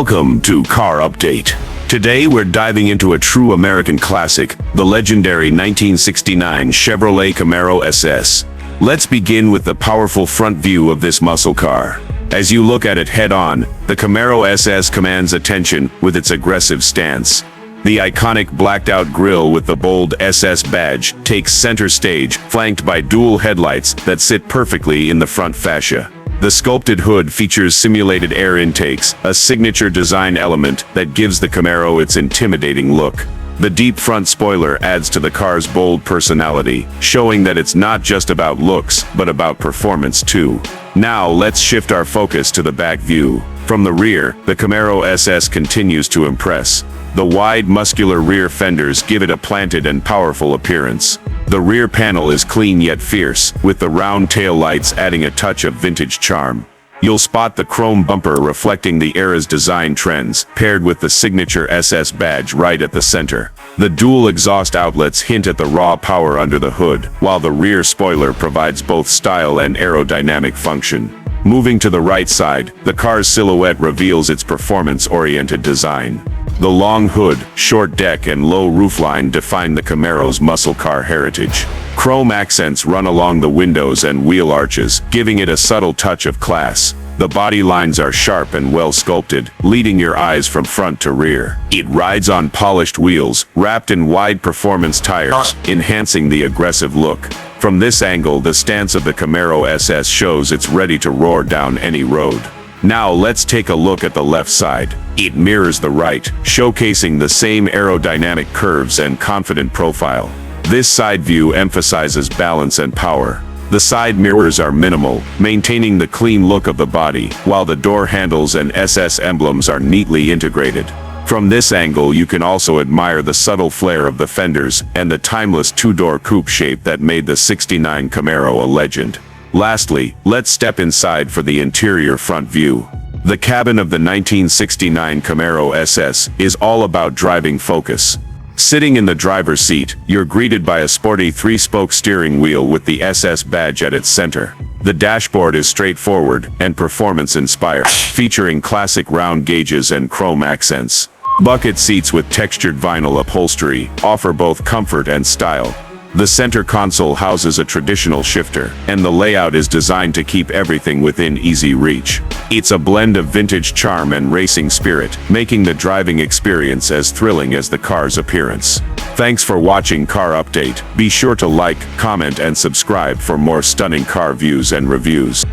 Welcome to Car Update. Today we're diving into a true American classic, the legendary 1969 Chevrolet Camaro SS. Let's begin with the powerful front view of this muscle car. As you look at it head-on, the Camaro SS commands attention with its aggressive stance. The iconic blacked-out grille with the bold SS badge takes center stage, flanked by dual headlights that sit perfectly in the front fascia. The sculpted hood features simulated air intakes, a signature design element that gives the Camaro its intimidating look. The deep front spoiler adds to the car's bold personality, showing that it's not just about looks, but about performance too. Now let's shift our focus to the back view. From the rear, the Camaro SS continues to impress. The wide, muscular rear fenders give it a planted and powerful appearance. The rear panel is clean yet fierce, with the round tail lights adding a touch of vintage charm. You'll spot the chrome bumper reflecting the era's design trends, paired with the signature SS badge right at the center. The dual exhaust outlets hint at the raw power under the hood, while the rear spoiler provides both style and aerodynamic function. Moving to the right side, the car's silhouette reveals its performance-oriented design. The long hood, short deck and low roofline define the Camaro's muscle car heritage. Chrome accents run along the windows and wheel arches, giving it a subtle touch of class. The body lines are sharp and well sculpted, leading your eyes from front to rear. It rides on polished wheels, wrapped in wide performance tires, enhancing the aggressive look. From this angle, the stance of the Camaro SS shows it's ready to roar down any road. Now let's take a look at the left side. It mirrors the right, showcasing the same aerodynamic curves and confident profile. This side view emphasizes balance and power. The side mirrors are minimal, maintaining the clean look of the body, while the door handles and SS emblems are neatly integrated. From this angle, you can also admire the subtle flair of the fenders and the timeless two-door coupe shape that made the '69 Camaro a legend. Lastly, let's step inside for the interior front view. The cabin of the 1969 Camaro SS is all about driving focus. Sitting in the driver's seat, you're greeted by a sporty three-spoke steering wheel with the SS badge at its center. The dashboard is straightforward and performance-inspired, featuring classic round gauges and chrome accents. Bucket seats with textured vinyl upholstery offer both comfort and style. The center console houses a traditional shifter, and the layout is designed to keep everything within easy reach. It's a blend of vintage charm and racing spirit, making the driving experience as thrilling as the car's appearance. Thanks for watching Car Update. Be sure to like, comment, and subscribe for more stunning car views and reviews.